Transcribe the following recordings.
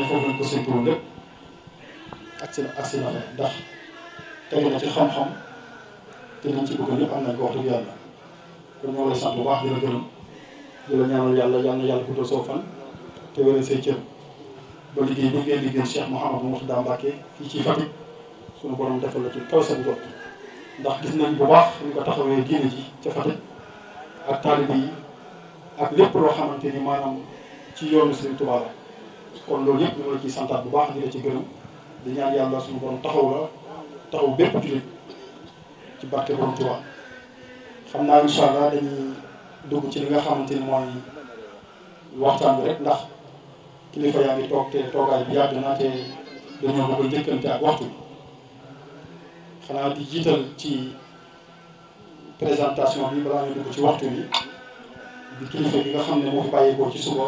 foofu lañ ko séntuwoon lépp ak si na fa ndax tegu na ci xam-xam te liñ ci bëgg ñëpp am nañ ko wax dëgg yàlla kon ñoo lay sant bu baax di la gërëm di la ñaanal yàlla yal na yàlla guddal soo fan te wéral say cër ba liggéey bi ngay liggéey Cheikh Mouhamadou Mourtada Mbacké fii ci Fatick suñu borom defal la ci kaw seen jot ndax gis nañ bu baax ñu ko taxawee diine ji ca Fatick ak taalibe yi ak lépp loo xamante ni maanaam ci yoonu Serigne Touba la kon loolu yëpp ñu la ciy santaat bu baax di la ci gërëm di ñaan yàlla suñu borom taxaw bépp jullit ci barke borom Touba xam naa incha allah dañuy dugg ci li nga xamante ni mooy waxtaan bi rek ndax kilifa yaa ngi toog te toogaay bi yàgg na te dañoo bëgg a njëkkante ak waxtu bi xanaa di jiital ci présentation bi balaa ñu dugg ci waxtu bi di kilifa bi nga xam ne moo fi bàyyeekoo ci suba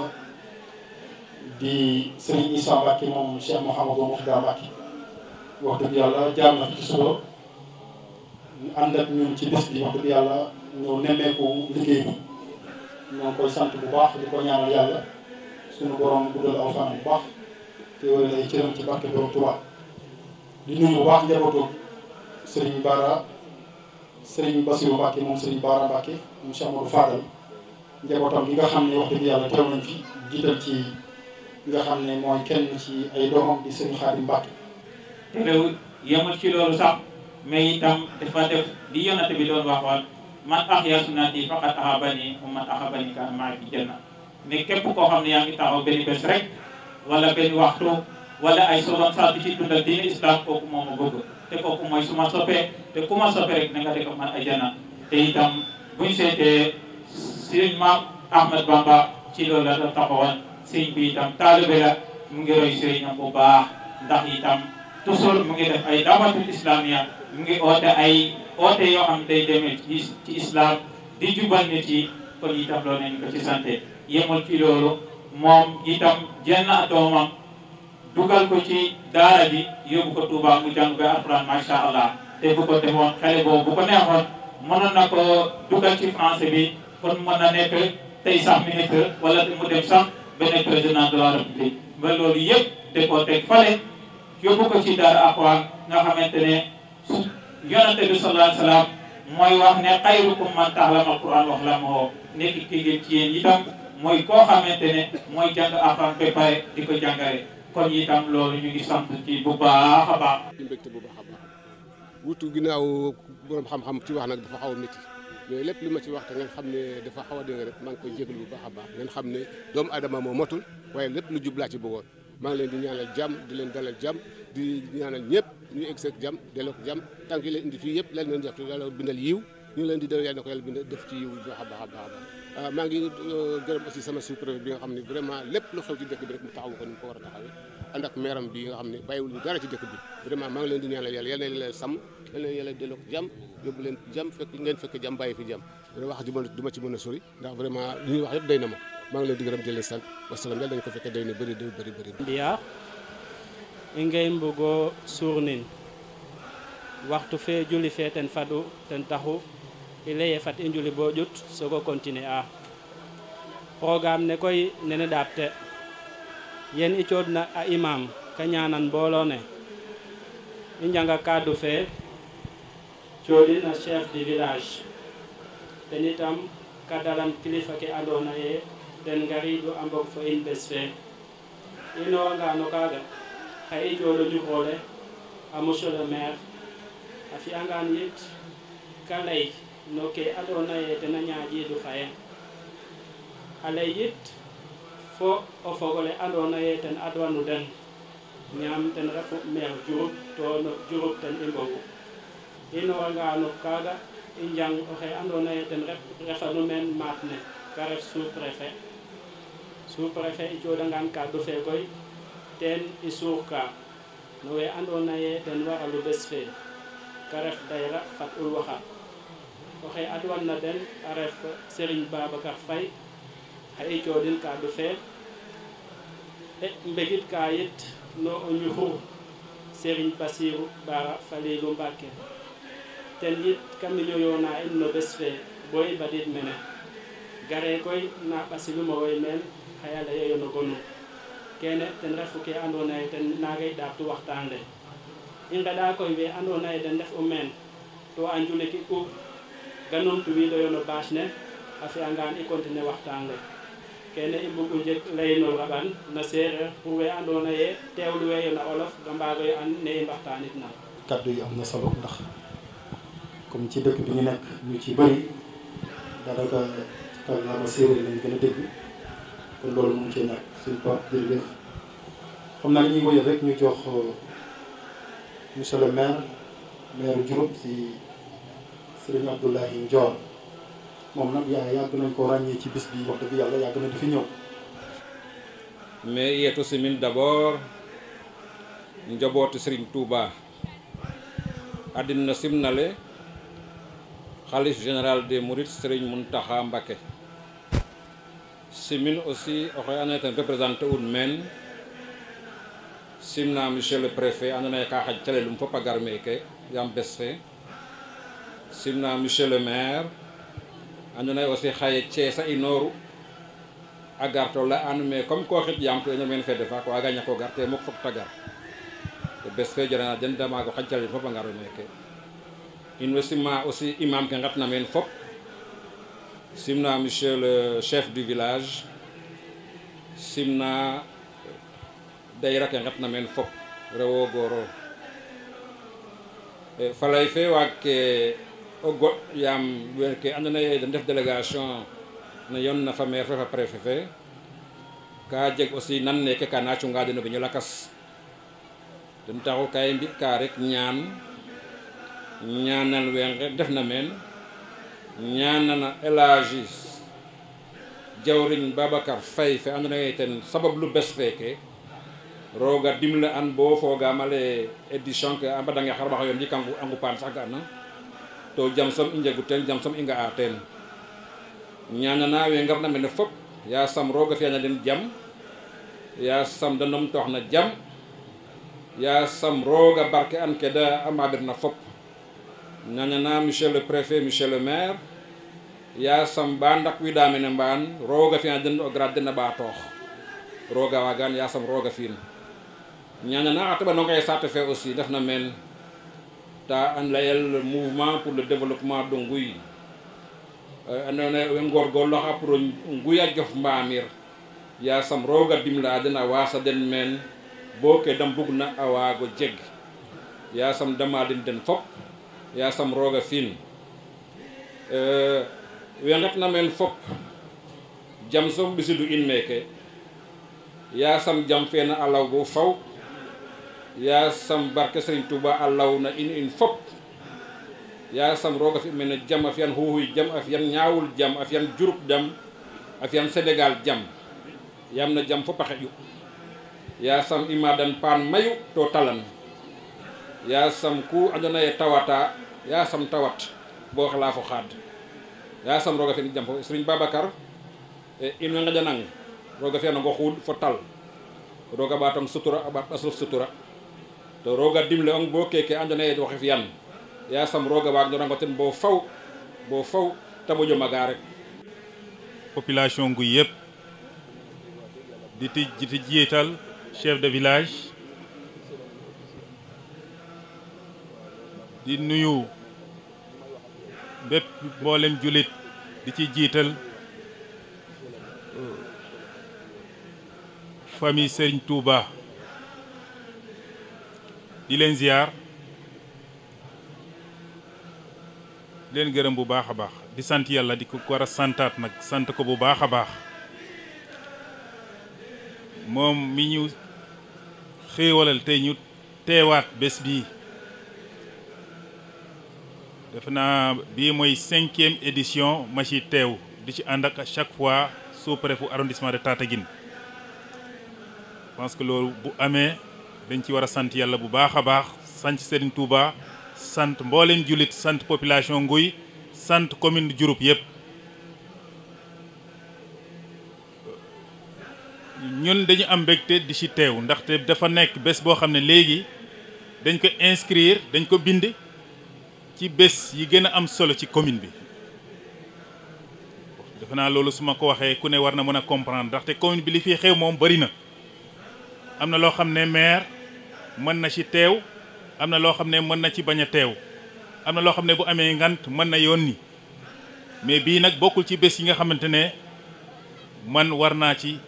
di Serigne Issa Mbacké moom Cheikh Mouhamadou Mourtada Mbacké wax dëgg yàlla jaar na fi ci suba ñu ànd ak ñun ci bés bi wax dëgg yàlla ñëw nemmeeku liggéey bi ñoo ngi koy sant bu baax di ko ñaanal yàlla suñu borom guddal aw fanam bu baax te wéral ay cëram ci barke borom Tuubaa di nuyu bu baax njabootu Serigne Bara Serigne Bassirou Mbacké moom Serigne Bara Mbacké moom Cheikh Amadou Fadal njabootam gi nga xam ne wax dëgg yàlla teew nañ fi jiital ci nga xam ne mooy kenn ci ay doomam di Serigne Khadim Mbacké te réew yemul ci loolu sax mais itam dafa def li yonate bi doon waxoon man ahya sunnati faqad ahabani wa man ahabani kana ma'i fi janna ne képp koo xam ne yaa ngi taxaw benn bés rek wala benn waxtu wala ay soxla saa ci dundal diine islam kooku moo ma bëgg te kooku mooy su ma soppee te ku ma soppee rek na nga dëkk man ajana te itam buñ seetee sëriñ Maam Ahmad Bamba ci loolu la doon taxawoon sëriñ bi itam taalibe la mu ngi roy sëriñam bu baax ndax itam toujours mu ngi def ay damatul islamia mu ngi oote yoo xam day demee ci islam di jubal nit yi kon itam loolu nañ ko ci santé yemul ci loolu moom itam jenn doomam dugal ko ci daara ji yóbbu ko Touba mu jàng ba alxuraan macha allah te bu ko defoon xale boobu bu ko neexoon mënoon na ko dugal ci français bi kon mën na nekk tey sax ministre wala mu dem sax ba nekk président de la république ba loolu yëpp de ko teg fale yóbbu ko ci daara alxuraan nga xamante ne yonante bi sallallahu alayhi wa sallam mooy wax ne xayrukum man ta'allama alquran wa 'allamahu nekk ki ngeen ci yéen itam mooy koo xamante ne mooy jàng alquran ba pare di ko jàngale kon itam loolu ñu ngi sant ci bu baax a baax. ci mbégte bu baax a baax wutu ginnaaw borom xam-xam ci wax nag dafa xaw a métti mais lépp li ma ci wax te ngeen xam ne dafa xaw a dégg rek maa ngi koy jégalu bu baax a baax ngeen xam ne doomu adama moo motul waaye lépp lu jub laa ci bëggoon maa ngi leen di ñaanal jàmm di leen dalal jàmm di ñaanal ñëpp ñu egg seeg jàmm delloo ko jàmm tànk yi leen indi fii yëpp lan leen jox yàlla bindal yiw ñu leen di delloo yàlla na ko yàlla bindal def ci yiw bu baax a baax a baax maa ngi gërëm aussi sama sous-préfet bi nga xam ne vraiment lépp lu xew ci dëkk bi rek mu taxawu ko ni mu ko war a taxawee ànd ak meeram bi nga xam ne bàyyiwul ñu dara ci dëkk bi vraiment maa ngi leen di ñaanal yàlla yàlla na leen sàmm yàlla na yàlla delloo ko jàmm yóbbu leen jàmm fekk ngeen fekk jàmm bàyyi fi jàmm wax ji du ma ci mën a sori ndax vraiment li ñuy wax yëpp day na ma maa ngi leen di gërëm di leen sant wasalaam yàlla dañu ko fekkee day na bëri ndiya ingay mbugo surnin waxtu fe julli fe ten fadu ten taxu i leye fat i njuli bo ƴut sogo continuer a programme ne koy nene ɗaap te yen i coodna a imam ka ñanan mbooloo ne i njanga kaddu fe coodin a chef du village ten itam ka dalan kilifa ke andoona ye den ngariidu a mbog fo in bés fe i nowanga no kaaga xa i cooɗo juxoole a monsieur le maire a fi'angaan yit ka lay no ke andoona ye ten a ñaaƴiidu xaye a lay yit fo o fog ole andoona ye ten adwanu den ñaam ten refu maire Diouroup to no Diouroup ten i mbogu i nowanga no kaaga i njang oxe andoona ye ten refanu meen maat ne ka ref sous-préfet i cooɗangaan kaddu fe koy ten i suurka no we andoona ye ten waralu bés fe ka ref dayra fat ul waxa oxe adwan na den a ref Serigne Babacar Faye xa i cooɗin kaddu fe mbegit ka yit no o ñuxur Serigne Bassirou Bara Falilou Mbacké ten yit kam i yoona in no bés fe bo i badid mene gare koy na ɓasilum o woy meen xaya leyoyo no gonu kene ten refu ke andoona yee ten naagay ɗaabtu waxtaan le i ngeɗa koy we andoona yee den ndef u meen to a njulik'u ga numtuwiidoyo no bâche ne a fi'angaan i continuer waxtaan le kene i mbug u njeg lay no raɓan na seereer pour we andoona yee teewluweeyo na olof ga mbaagoyo an ne i mbaxtaanitna. kaddu yi am na solo ndax comme ci dëkk bi ñu nekk ñu ci bëri daanaka kàllaama séeréer lañ gën a dégg kon loolu mu ngi cee ñàkk suñu Pape jërëjëf xam naa li ñuy wëyal rek ñu jox monsieur le maire Diouroup si Serigne Abdoulaye Ndior moom nag yàgg nañ ko ràññee ci bis bi wax dëgg yàlla yàgg na di fi ñëw. mais yeetu simin d'abord njabootu Serigne Touba àddina simnale xalif général des Mourides Serigne Mountakha Mbacké simin aussi oxe andoona yee ten représenté un meen simna monsieur le préfet andoona yee ka xaj calelum fop a gar meeke yaam bes fe simna monsieur le maire andoona yee aussi xaye Thiès a inooru a gar to ley'an mais comme ko xit yaam to ino meen fede faak waaga ñak o gar te muk fok ta gar te bes fe jarana den da maago xaj calelum fop a ngar meeke in way simna aussi imam ke ngatna meen fop simna monsieur le chef du village simna dayra ke ngatna meen fop rewo goro falay fe waag ke o goɗ yaam weke andoona yee den ndef délégation ne yon na fa maire fe fa préfet fe ka jeg aussi nan neke ka na cunga den o biño lakas ten taxu ka i mbi'ka rek ñaanal we ndefna meen ñaanana El Hadji jawriñ Babacar Faye fe andoona yee ten sabablu bes feeke rooga dimle an bo foogaam ale édition ke a mbadange xarɓaxay o ndik a ngupaan sax ga'na to jam som i njegu teen jam som i nga'a teen ñaanana we ngarna mene fop yaasam rooga fi'ana den jam yaasam da numtoox na jam yaasam rooga barke an ke da a maɓirna fop ñaanana monsieur le préfet monsieur le maire yaasam ba ndakwiida mene mbaan rooga fi'ana den o grade den a ɓaatoox rooga waagaan yaasam rooga fi'in ñaanana xa teɓanonga ye saate fe aussi ndefna meen ta an layel mouvement pour le développement de Nguy andoona yee we ngorgorlooxa pour Nguy a jof mbaamir yaasam rooga dimla den a waasa den meen bo ke da mbugna a waago jeg yaasam damadin den fop yaasam rooga fi'in we ngetna meen fop jam soom ɓisidu in meeke yaasam jam feena a law bo faw yaasam barke Serigne Touba a law na in fop yaasam rooga fi mene jam a fi'an xuuxuy jam a fi'an ñaawul jam a fi'an Diouroup jam a fi'an Sénégal jam yaam na jam fop a xeƴu yaasam i maadan paan mayu to talan yaasam ku andoona yee tawata yaasam tawat bo xela fo xaad yaasam rooga fi'an jam fo Serigne Babacar in way nqeɗanang rooga fi'anong xuuɗ fo tal rooga ɓaatong sutura a ɓaat ɓaslof sutura to rooga dimle ong bo keke andoona yee waxey fi'an yaasam rooga waag no rango ten bo faw ta moƴo maga rek population Nguy yëpp di jiital chef de village di nuyu bépp mboolem julit di ci jiital famille Serigne Touba di leen ziar di leen gërëm bu baax a baax di sant yàlla di ko war a santaat nag sant ko bu baax a baax moom mi ñu xéewalal tey ñu teewaat bés bii def naa bii mooy 5e édition ma ci teew di ci ànd ak à chaque fois sous-préfet arrondissement de Tataguine je pense que loolu bu amee dañ ci war a sant yàlla bu baax a baax sant Serigne Touba sant mboolem jullit sant population Nguy sant commune de Diouroup yëpp ñun dañu am mbégte di ci teew ndaxte dafa nekk bés boo xam ne léegi dañ ko inscrire dañ ko bind ci bés yi gën a am solo ci commune bi defe naa loolu su ma ko waxee ku ne war na mën a comprendre ndaxte commune bi li fi xew moom bari na am na loo xam ne maire mën na ci teew am na loo xam ne mën na ci bañ a teew am na loo xam ne bu amee ngant mën na yónni mais bii nag bokkul ci bés yi nga xamante ne man war naa ci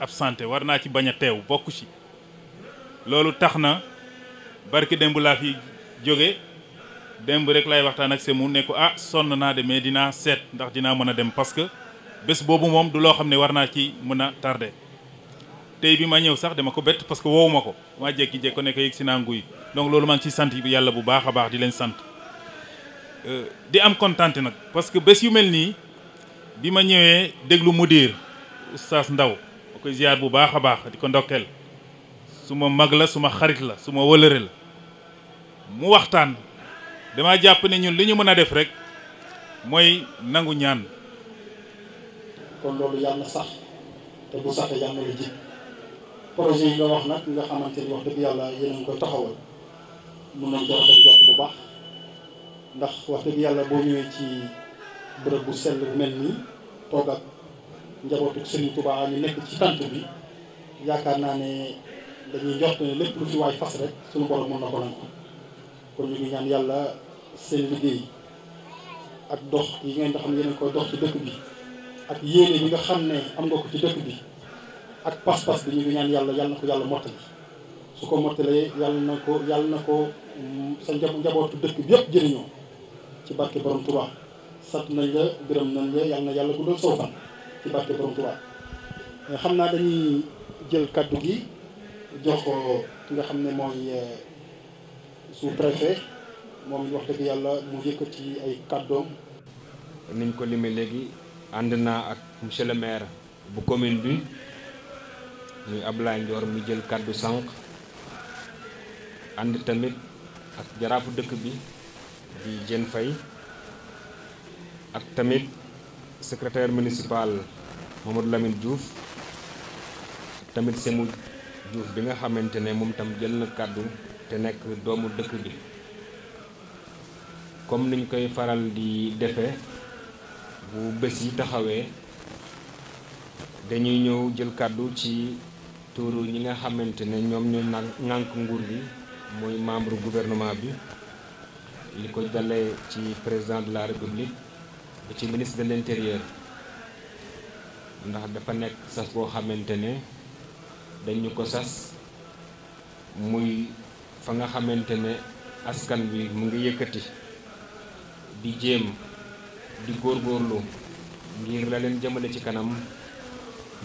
absenté war naa ci bañ a teew bokku ci loolu tax na barki démb laa fi jóge démb rek lay waxtaan ak Semou ne ko sonn naa de mais dinaa seet ndax dinaa mën a dem parce que bés boobu moom du loo xam ne war naa ci mën a tardé tey bi ma ñëw sax dama ko bett parce que woowu ma ko maa jékki-jékki ko ne ko yëg si naa nguy donc loolu maa ngi ciy sant yàlla bu baax a baax di leen sant di am kontante nag parce que bés yu mel nii bi ma ñëwee déglu mudir Oustaz Ndaw ma koy ziar bu baax a baax di ko ndokkeel su ma mag la su ma xarit la su ma wëlëre la mu waxtaan dama jàpp ne ñun li ñu mën a def rek mooy nangu ñaan. kon loolu yàlla na sax te bu saxee yàlla na la ji projet yi nga wax nag nga xamante ni wax dëgg yàlla yéen a ngi koy taxawal mun nañ ko rafet jot bu baax ndax wax dëgg yàlla boo ñëwee ci bërëb bu sell bu mel nii toog ak njabootu Serigne Touba ñu nekk ci tant bi yaakaar naa ne dañuy njort ne lépp lu fi waay fas rek suñu borom mën na ko nangu kon ñu ngi ñaan yàlla seen liggéey ak dox yi ngeen nga xam ne yéen a koy dox ci dëkk bi ak yéene bi nga xam ne am nga ko ci dëkk bi ak pas-pas bi ñu ngi ñaan yàlla na ko yàlla mottali su ko mottalee yàlla na ko sa njabootu dëkk bi yëpp jëriñoo ci barke borom Touba sant nañ la gërëm nañ la yàlla na yàlla guddal saw fan ci barke borom Touba xam naa dañuy jël kaddu gi jox ko ki nga xam ne mooy sous-préfet moom wax dëgg yàlla mu yëkkati ay kàddoom. niñ ko limee léegi ànd naa ak monsieur le maire bu commune bi muy Abdoulaye Ndior mu jël kàddu sànq ànd tamit ak jaraafu dëkk bi di Diène Faye ak tamit secrétaire municipal Mamadou Lamine Diouf tamit Semou Diouf bi nga xamante ne moom tam jël na kàddu te nekk doomu dëkk bi comme niñ koy faral di defee bu bés yi taxawee dañuy ñëw jël kàddu ci tuuru ñi nga xamante ne ñoom ñooy ŋànk nguur gi mooy membre gouvernement bi li ko dalee ci président de la république ba ci ministre de l'intérieur ndax dafa nekk sas boo xamante ne dañu ko sas muy fa nga xamante ne askan bi mu ngi yëkkati di jéem di góorgóorlu ngir la leen jëmale ci kanam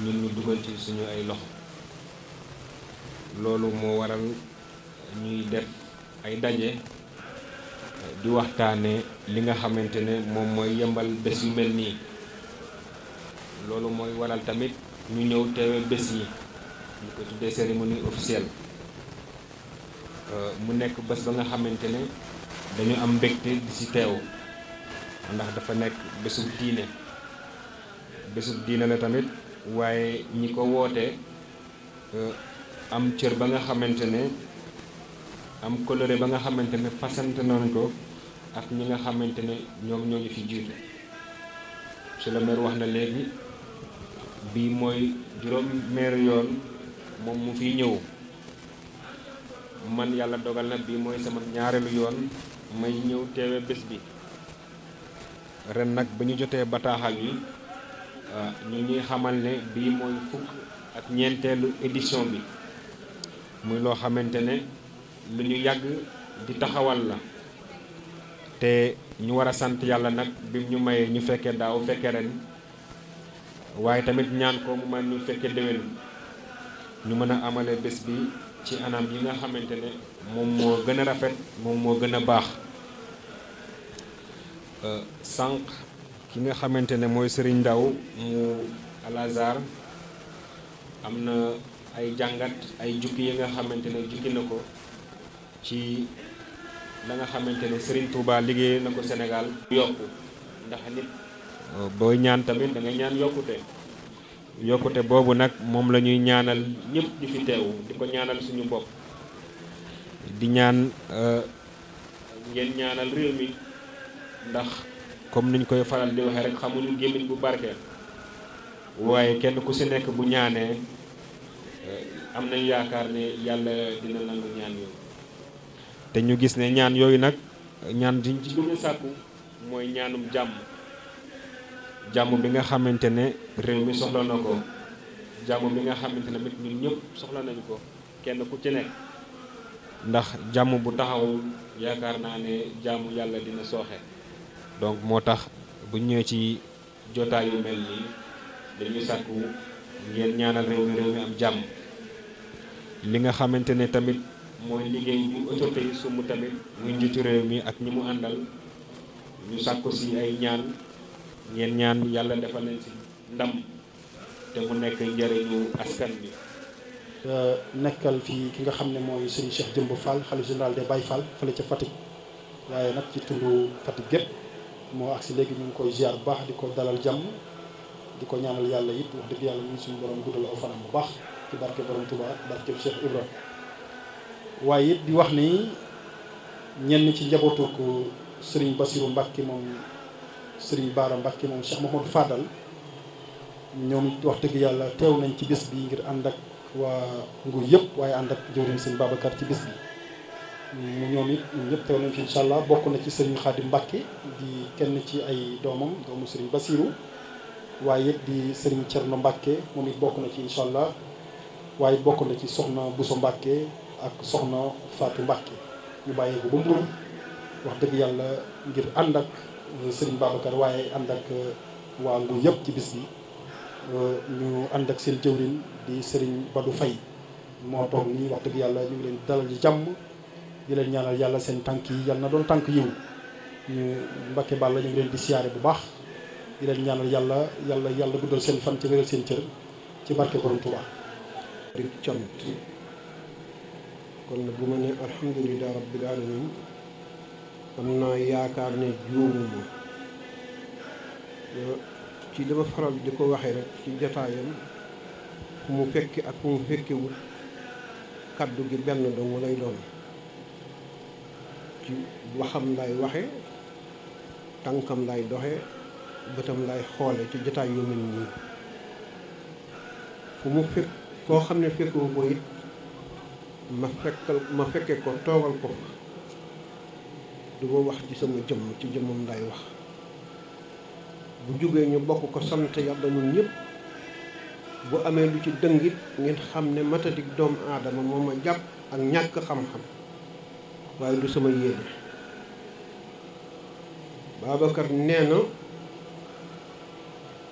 ñun ñu dugal ci suñu ay loxo loolu moo waral ñuy def ay daje di waxtaane li nga xamante ne moom mooy yembal bés yu mel nii loolu mooy waral tamit ñu ñëw teewe bés yi ñu ko tuddee cérémonie officielle mu nekk bés ba nga xamante ne dañu am mbégte di ci teew ndax dafa nekk bésub diine la tamit waaye ñi ko woote am cër ba nga xamante ne am coloré ba nga xamante ne fasante nañ ko ak ñi nga xamante ne ñoom ñoo ñu fi jiitu monsieur le maire wax na léegi bii mooy juróom-meeri yoon moom mu fiy ñëw man yàlla dogal na bii mooy sama ñaareelu yoon may ñëw teewe bés bi ren nag ba ñu jotee bataaxal yi ñu ñuy xamal ne bii mooy fukk ak ñeenteelu édition bi muy loo xamante ne lu ñu yàgg di taxawal la te ñu war a sant yàlla nag bi ñu mayee ñu fekkee daaw fekkee ren waaye tamit ñaan ko mu may ñu fekkee déwén ñu mën a amale bés bi ci anam yi nga xamante ne moom moo gën a rafet moom moo gën a baax sànq ki nga xamante ne mooy Serigne Ndaw mu Al-Azhar am na ay jàngat ay jukki yi nga xamante ne jukki na ko ci la nga xamante ne Serigne Touba liggéey na ko Sénégal yokku ndax nit booy ñaan tamit da nga ñaan yokkute boobu nag moom la ñuy ñaanal ñëpp di fi teew di ko ñaanal suñu bopp di ñaan ngeen ñaanal réew mi ndax comme niñ koy faral di waxee rek xamuñu gémmiñ bu barkeel waaye kenn ku si nekk bu ñaanee am nañ yaakaar ne yàlla dina nangu ñaan yooyu te ñu gis ne ñaan yooyu nag ñaan diñ ci gën a sàkku mooy ñaanum jàmm bi nga xamante ne réew mi soxla na ko jàmm bi nga xamante ne ñun ñëpp soxla nañu ko kenn ku ci nekk ndax jàmm bu taxawul yaakaar naa ne jàmm yàlla dina sooxe donc moo tax bu ñëwee ci jotaay yu mel nii dañuy sàkku ngeen ñaanal réew mi am jàmm li nga xamante ne tamit mooy liggéey bu autorité yi sumb tamit muy njiitu réew mi ak ñi mu àndal ñu sàkku si ay ñaan ngeen ñaan yàlla defal leen si ndam te mu nekk njëriñu askan bi. nekkal fii ki nga xam ne mooy Serigne Cheikh Jëmb Fall xalifa général des Baye Fall fële ca Fatick waaye nag ci tundu Fatick gépp moo agsi léegi ñu ngi koy ziar bu baax di ko dalal jàmm di ko ñaanal yàlla it wax dëgg yàlla ñu suñu borom guddal aw fanam bu baax ci barke borom Touba barke Cheikh Ibrahima waaye it di wax ni ñenn ci njabootu ko Serigne Bassirou Mbacke moom Serigne Bara Mbacke moom Cheikh Mouhamadou Fadal ñoom it wax dëgg yàlla teew nañ ci bés bi ngir ànd ak waa Nguur yëpp waaye ànd ak jëwriñ Serigne Babacar ci bés bi ñoom it ñun ñëpp teew nañ fi incha allah bokk na ci Serigne Khadim Mbacke di kenn ci ay doomu Serigne Bassirou waaye it di Serigne Thierno Mbacke moom it bokk na ci incha allah waaye bokk na ci soxna Bousso Mbacke ak soxna Fatou Mbacke ñu bàyyee ko ba Mbour wax dëgg yàlla ngir ànd ak Serigne Babacar waaye ànd ak waa Nguur yëpp ci bis bi ñu ànd ak seen jëwriñ di Serigne Badou Faye moo toog nii wax dëgg yàlla ñu ngi leen dalal di jàmm di leen ñaanal yàlla seen tànk yi yàlla na doon tànk yiw ñu Mbacke Balla ñu ngi leen di siyaare bu baax di leen ñaanal yàlla guddal seen fan ci wéral seen cër ci barke borom Touba. rik cant kon nag bu ma ne alhamdulilah rabbil alamin am naa yaakaar ne juumuma ci li ma faral di ko waxee rek ci jotaayam fu mu fekki ak fu mu fekkewul kaddu gi benn dong lay doon ci waxam lay waxe tànkam lay doxe bëtam lay xoole ci jotaay yu mel nii fu mu fekk koo xam ne fekkewu ko it ma fekke ko toogal ko fa du ma wax ci sama jëmm ci jëmmam lay wax bu jógee ñu bokk ko sant yàlla ñun ñëpp bu amee lu ci dëngit ngeen xam ne matadik doomu aadama moo ma jàpp ak ñàkk xam-xam waaye du sama yéene Babacar nee na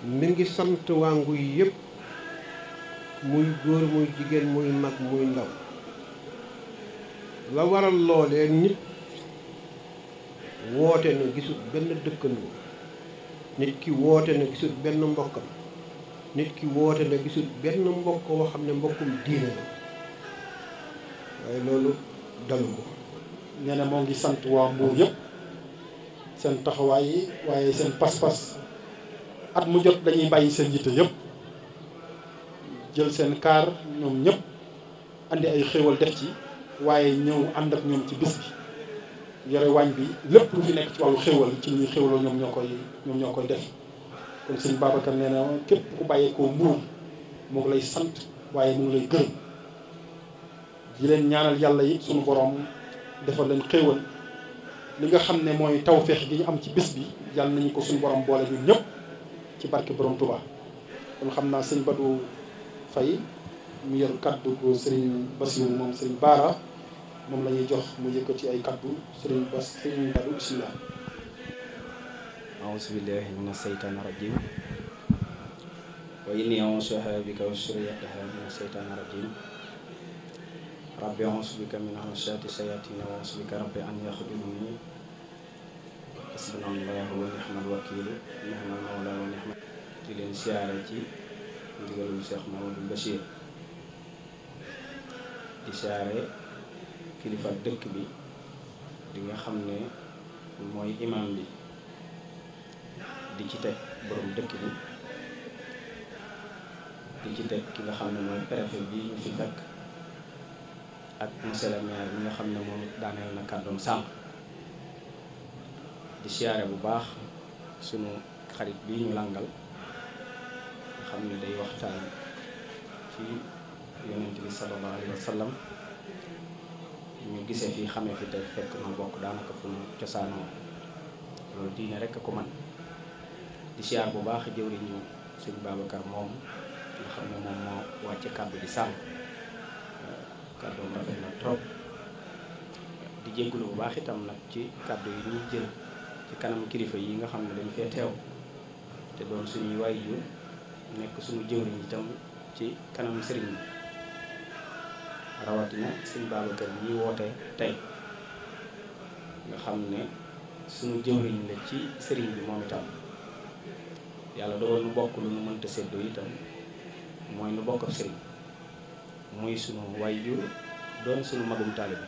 mi ngi sant waa Nguy yëpp muy góor muy jigéen muy mag muy ndaw la waral loolee nit woote na gisul benn dëkkandoo nit ki woote na gisul benn mbokkam nit ki woote na gisul benn mbokk woo xam ne mbokkum diine la waaye loolu dalu ko nee na moo ngi sant waa Mbour yëpp seen taxawaay yi waaye seen pas-pas at mu jot dañuy bàyyi seen yitte yëpp jël seen kaar ñoom ñëpp andi ay xéewal def ci waaye ñëw ànd ak ñoom ci bis bi yore waañ bi lépp lu fi nekk ci wàllu xéewal ci ñuy xéewaloo ñoom ñoo koy def kon sëñ Babacar nee na képp ku bàyyeekoo Mbuur moo ngi lay sant waaye mu ngi lay gërëm di leen ñaanal yàlla it suñu borom defal leen xéewal li nga xam ne mooy tawféex gi ñu am ci bis bi yàlla nañu ko suñu borom boole ñun ñëpp ci barke borom Touba kon xam naa sëñ Badou Faye mu yor kaddu ko Serigne Bassirou moom Serigne Bara moom la ñuy jox mu yëkkati ay kaddu Serigne Badou bismillah. أعوذ بالله من الشيطان الرجيم وإني أعوذ بك وذريتها من الشيطان الرجيم ربي أعوذ بك من همزات الشياطين وأعوذ بك ربي أن يحضرون حسبنا الله ونعم الوكيل نعم المولى ونعم di leen siyaare ci ndigalul Cheikh Mamadou Bachir di siyaare kilifa dëkk bi di nga xam ne mooy imam bi di ci teg borom dëkk bi di ci teg ki nga xam ne mooy préfet bi ñu fi fekk ak monsieur le maire bi nga xam ne moom daaneel na kàddoom sànq di siyaare bu baax sunu xarit bi ñu langal nga xam ne day waxtaan ci yonent bi sallallahu alayhi wa sallam ñu gisee fii xamee fi te fekk na bokk daanaka fu mu cosaanoo loolu diine rek a ko man di siyaar bu baax jëwriñu sëñ Babacar moom nga xam ne moom moo wàcce kàddu di sàmm kàddoom rafet na trop di jéggulu bu baax itam nag ci kàddu yi ñuy jël ci kanam kilifa yi nga xam ne dañ fee teew te doon suñuy waajur nekk suñu jëwriñ itam ci kanam sëriñ bi rawatina sëñ Babacar bi ñuy woote tey nga xam ne suñu jëwriñ la ci sëriñ bi moom itam yàlla dogal nu bokk lu nu mënta séddoo itam mooy nu bokk ab sëriñ muy sunu waajur doon sunu magum taalibe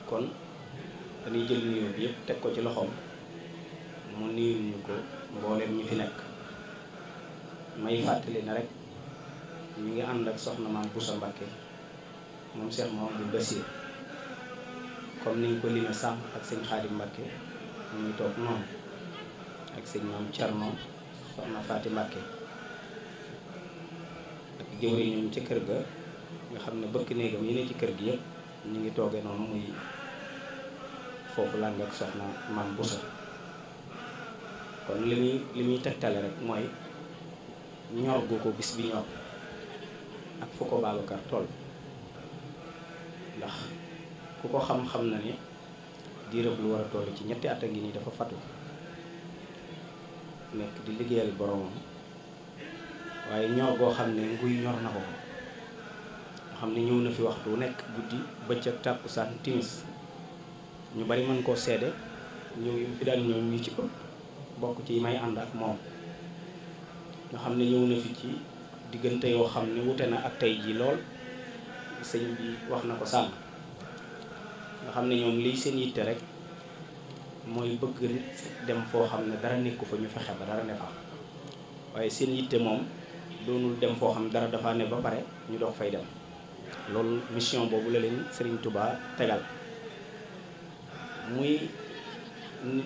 kon dañuy jël nuyoo bi yëpp teg ko ci loxoom mu nuyul ñu ko mbooleem ñi fi nekk may fàttali na rek ñu ngi ànd ak soxna maam Boussa Mbacké moom Cheikh Mouhamadou Bassir comme niñ ko limee sàmm ak sëñ Khadim Mbacké ñu ngi toog noonu ak sëñ maam Thierno soxna Faati Mbacké ak jëwriñam ci kër ga nga xam ne bëkk néegam yi ne ci kër gi yëpp ñu ngi toogee noonu muy foofu làng ak soxna maam Boussa kon li muy tegtale rek mooy ñor gu ko bis bi ñor ak fu ko Babacar toll ndax ku ko xam-xam na ni diirëb lu war a toll ci ñetti at a ngi nii dafa fatu nekk di liggéeyal boromam waaye ñor goo xam ne nguy ñor na ko nga xam ne ñëw na fi waxtu wu nekk guddi bëccëg tàkkusaan timis ñu bari mën koo seede ñëw yi fi daan ñëw ñu ci ëpp bokk ci may ànd ak moom nga xam ne ñëw na fi ci diggante yoo xam ne wute na ak tey jii lool sëñ bi wax na ko sànq nga xam ne ñoom liy seen yitte rek mooy bëgg dem foo xam ne dara nekku fa ñu fexe ba dara ne fa waaye seen yitte moom doonul dem foo xam dara dafa ne ba pare ñu doog fay dem loolu mission boobu la leen Serigne Touba tegal muy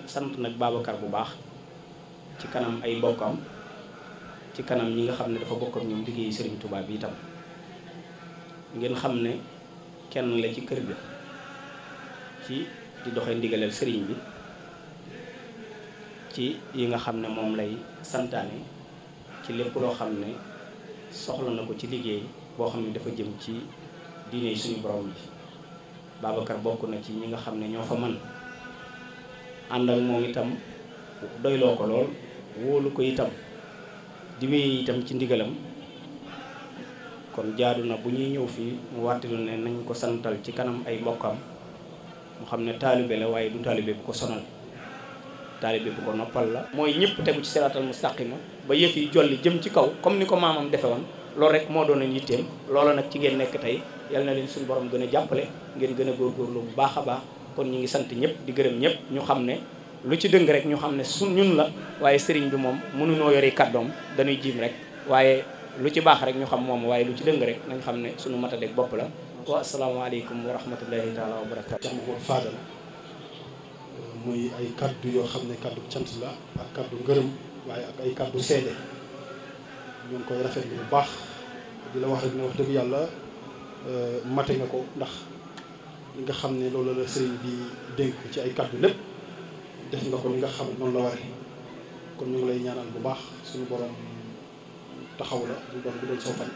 sant nag Babacar bu baax ci kanam ay bokkam ci kanam ñi nga xam ne dafa bokkam ñoom liggéeyu Serigne Touba bi itam ngeen xam ne kenn la ci kër ga ci di doxee ndigalal sëriñ bi ci yi nga xam ne moom lay santaane ci lépp loo xam ne soxla na ko ci liggéey boo xam ne dafa jëm ci diine suñu borom bi Babacar bokk na ci ñi nga xam ne ñoo fa mën ànd ak moom itam doyloo ko lool wóolu ko itam di wéy itam ci ndigalam kon jaadu na bu ñuy ñëw fii mu wàttilu ne nañ ko santal ci kanam ay mbokkam mu xam ne taalibe la waaye du taalibe bu ko sonal taalibe bu ko noppal la mooy ñëpp tegu ci siraatal mustaqima ba yëf yi jolli jëm ci kaw comme ni ko maamam defe woon loolu rek moo doon yitteem loola nag ci ngeen nekk tey yal na leen suñu borom gën a jàppale ngeen gën a góorgóorlu bu baax a baax kon ñu ngi sant ñëpp di gërëm ñëpp ñu xam ne lu ci dëng rek ñu xam ne ñun la waaye sëriñ bi moom mënunoo yori kàddoom dañuy jiim rek waaye lu ci baax rek ñu xam moom waaye lu ci dëng rek nañ xam ne suñu matadeg bopp la wa asalaamaaleykum wa rahmatullahi taala wa barakaatu. Cheikh Mouhamadou Fadal muy ay kaddu yoo xam ne kaddu cant la ak kaddu ngërëm waaye ak ay kaddu seede ñu ngi koy rafetlu bu baax di la wax rek ne wax dëgg yàlla mate nga ko ndax li nga xam ne loolu la sëriñ bi dénk ci ay kaddu lépp def nga ko li nga xam noonu la waree kon ñu ngi lay ñaanal bu baax suñu borom taxaw la suñu borom guddal soo fan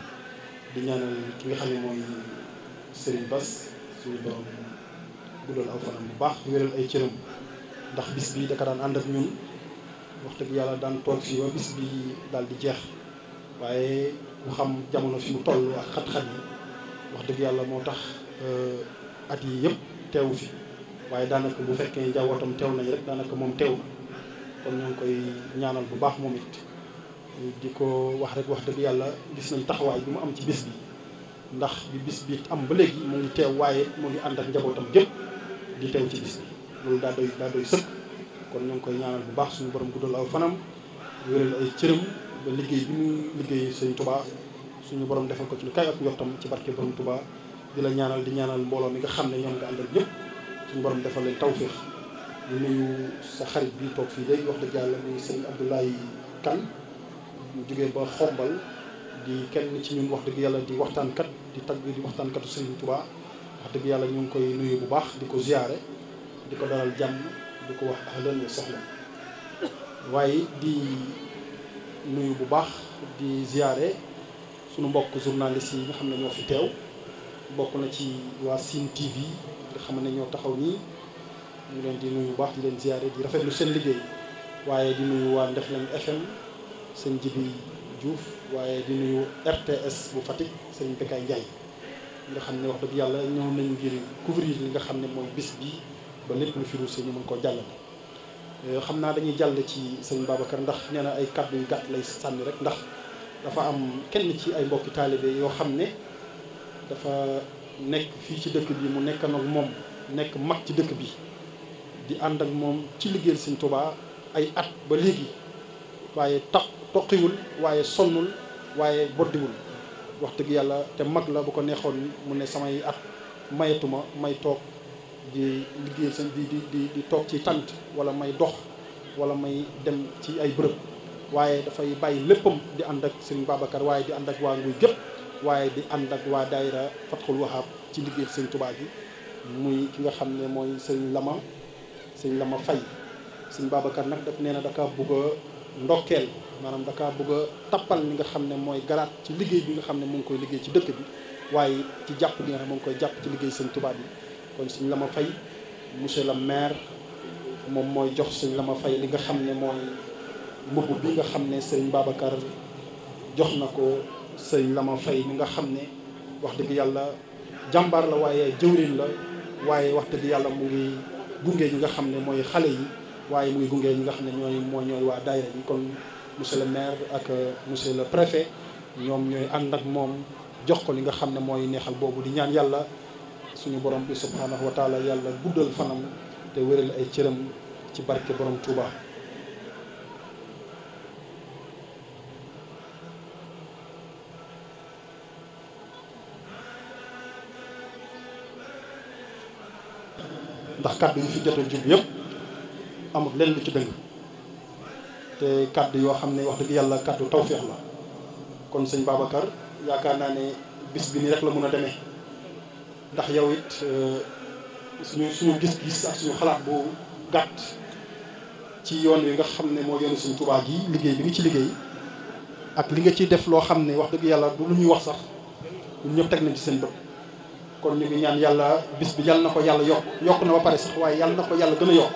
di ñaanal ki nga xam ne mooy Serigne Bass suñu borom guddal aw fanam bu baax wéral ay cëram ndax bis bi da ka daan ànd ak ñun wax dëgg yàlla daan toog fii ba bis bi daal di jeex waaye mu xam jamono fi mu toll ak xat-xat yi wax dëgg yàlla moo tax at yi yëpp teewu fi waaye daanaka bu fekkee njabootam teew nañ rek daanaka moom teew kon ñoo ngi koy ñaanal bu baax moom it di ko wax rek wax dëgg yàlla gis nañ taxawaay bi mu am ci bis bi ndax bi bis bi am ba léegi mu ngi teew waaye mu ngi ànd ak njabootam gépp di teew ci bis bi loolu daa doy sëkk kon ñoo ngi koy ñaanal bu baax suñu borom guddal aw fanam wéral ay cëram ba liggéey bi mu liggéey Sëñ Touba suñu borom defal ko ci lu kay ak njottam ci barke borom Touba di la ñaanal di ñaanal mbooloo mi nga xam ne ñoom nga àndal ñëpp suñu borom defal leen tawféex di nuyu sa xarit bi toog fii léegi wax dëgg yàlla muy sëñ Abdoulaye Kane mu jógee ba xombal di kenn ci ñun wax dëgg yàlla di waxtaankat di tagg di waxtaankatu Serigne Touba wax dëgg yàlla ñu ngi koy nuyu bu baax di ko ziyaare di ko dalal jàmm di ko wax ahlan wa sahlan waaye di nuyu bu baax di ziyaare sunu mbokk journaliste yi nga xam ne ñoo fi teew bokk na ci waa Sine TV nga xam ne ñoo taxaw nii ñu leen di nuyu bu baax di leen ziyaare di rafetlu seen liggéey waaye di nuyu waa Ndefleng FM sëñ Jibi Diouf waaye di nuyu RTS bu Fatick sëñ Bekay Ndiaye nga xam ne wax dëgg yàlla ñëw nañ ngir couvrir li nga xam ne mooy bis bi ba lépp lu fi ruusee ñu mën koo jàllale. xam naa dañuy jàll ci sëñ Babacar ndax nee na ay kàddu yu gàtt lay sànni rek ndax dafa am kenn ci ay mbokki taalibe yoo xam ne dafa nekk fii ci dëkk bi mu nekk nag moom nekk mag ci dëkk bi di ànd ak moom ci liggéeyal sëñ Touba ay at ba léegi waaye toqiwul waaye sonnul waaye boddiwul wax dëgg yàlla te mag la bu ko neexoon mu ne samay at mayetuma may toog di liggéeyal sëñ di toog ci tant wala may dox wala may dem ci ay bërëb waaye dafay bàyyi léppam di ànd ak sëñ Babacar waaye di ànd ak waa Nguy gépp waaye di ànd ak waa daayira Fatxul Wahab ci liggéeyal sëñ Touba gi muy ki nga xam ne mooy sëñ Lama Fay sëñ Babacar nag daf nee na daka bëgg a ndokkeel maanaam daka bëgg a tappal li nga xam ne mooy garaat ci liggéey bi nga xam ne mu ngi koy liggéey ci dëkk bi waaye ci jàpp gi nga xam ne mu ngi koy jàpp ci liggéey sëñ Touba bi kon sëñ Lama Fay monsieur le maire moom mooy jox sëñ Lama Fay li nga xam ne mooy mbubb bi nga xam ne sëñ Babacar jox na ko sëñ Lama Fay mi nga xam ne wax dëgg yàlla jàmbaar la waaye jëwriñ la waaye wax dëgg yàlla mu ngi gunge ñi nga xam ne mooy xale yi waaye mu ngi gunge ñi nga xam ne ñooy waa daayira bi kon monsieur le maire ak monsieur le préfet ñoom ñooy ànd ak moom jox ko li nga xam ne mooy neexal boobu di ñaan yàlla suñu borom bi subhanahu wa taala yàlla guddal fanam te wéral ay cëram ci barke borom Touba. ndax kàddu yi fi jot a jub yëpp amul lenn lu ci dëng te kàddu yoo xam ne wax dëgg yàlla kàddu tawféex la kon sëñ Babacar yaakaar naa ne bis bi nii rek la mën a demee ndax yow it suñu gis-gis ak suñu xalaat bu gàtt ci yoon wi nga xam ne moo yoonu suñu Touba gi liggéey bi nga ci liggéey ak li nga ciy def loo xam ne wax dëgg yàlla du lu ñuy wax sax ñun ñëpp teg nañ ci seen bët. kon ñu ngi ñaan yàlla bis bi yàlla na ko yàlla yokk na ba pare sax waaye yàlla na ko yàlla gën a yokk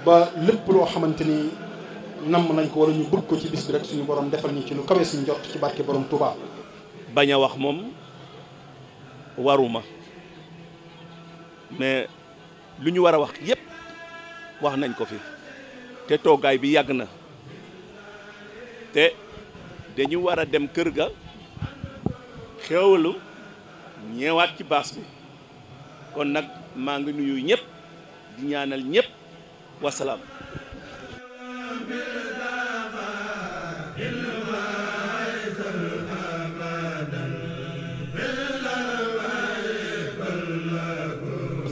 ba lépp loo xamante ni namm nañ ko wala ñu bëgg ko ci bis bi rek suñu borom defal ñu ci lu kawe suñu jot ci barke borom Touba. bañ a wax moom waruma mais lu ñu war a wax yépp wax nañ ko fi te toogaay bi yàgg na te dañu war a dem kër ga xéewalu ñeewaat ci baas bi kon nag maa ngi nuyu ñëpp di ñaanal ñëpp wasalaam.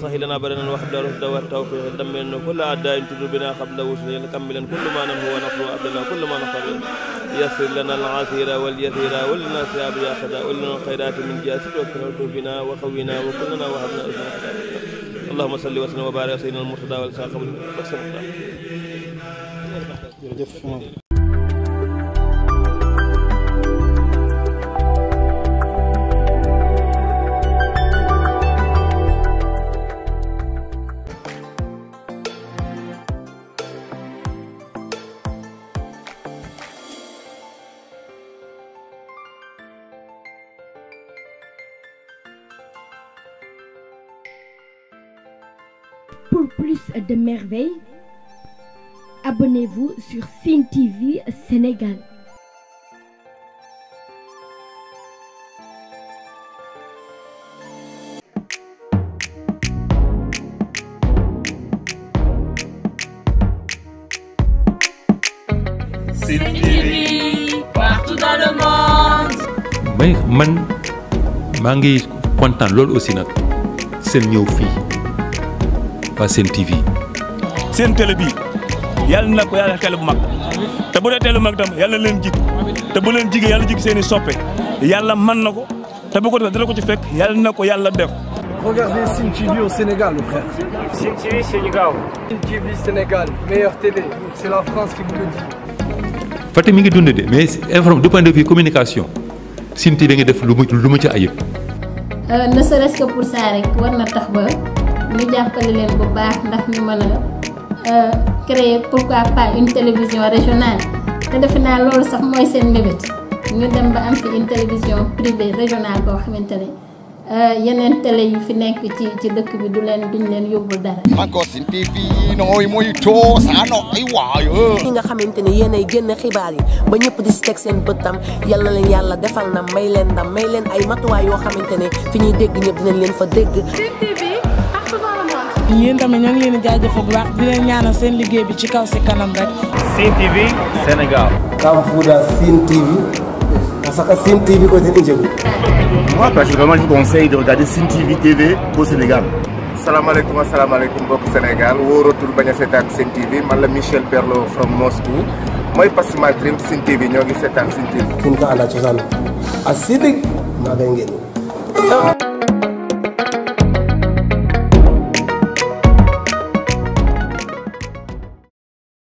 صحي لنا بدنا وحب الرشد والتوفيق دمنا كل أعداء تدر بنا قبل وجهنا كملا كل ما نهو ونفر أبدنا كل ما نفر يسر لنا العاثير واليثير ولنا ثياب يا خدا ولنا الخيرات من جاسد وكنوت بنا وقوينا وكلنا وهبنا اللهم صل وسلم وبارك على سيدنا المرتضى والساق Pour plus de merveilles, abonnez-vous sur Sine TV Sénégal. Sine TV, partout dans le monde. mais man maa ngi kontaan loolu aussi nag seen ñëw fii waa Sine TV. seen télé bi yàlla na ko yàlla teel bu mag te bu dee teel bu mag tam yàlla na leen jig te bu leen jigee yàlla jig seen i soppe yàlla mën na ko te bu ko defee dara ko ci fekk yàlla na ko yàlla def. Regardez Sen TV au Sénégal, mon frère. Sen TV Sénégal. Sen TV Sénégal, meilleure télé. C'est la France qui vous le dit. Fatick mi ngi dund de mais du point de vue communication Sen TV nga def lu mu ci ayib. ne serait-ce que pour ça rek war na tax ba ñu jàppale leen bu baax ndax ñu mën a créer pourquoi pas une télévision régionale te defe naa loolu sax mooy seen mbébét ñu dem ba am fi une télévision privée régionale boo xamante ne yeneen télé yu fi nekk ci dëkk bi duñ leen yóbbul dara. encore Sen TV nooy mooy too saa nooy waayo. ñi nga xamante ne yéenay génn xibaar yi ba ñëpp di si teg seen bëttam yal na leen yàlla defal na may leen ndam may leen ay matuwaay yoo xamante ne fi ñuy dégg ñëpp dinañ leen fa dégg. Sen TV partout dans le monde. yéen tamit ñoo ngi leen di jaajëfal bu baax di leen ñaanal seen liggéey bi ci kaw si kanam rek. Sen TV Sénégal. Kamfuda Sen TV. Parce que Sen TV côté Ndjegu. Moi, particulièrement, je vous conseille de regarder Sen TV au Sénégal. Assalamualaikum mbokk Sénégal wóoratul bañ a seetaan Sen TV man la Michel Perlo from Moscou mooy Passima Dream Sen TV ñoo ngi seetaan Sen TV. kin ko ala cosaan a sidik maa ngay ngeen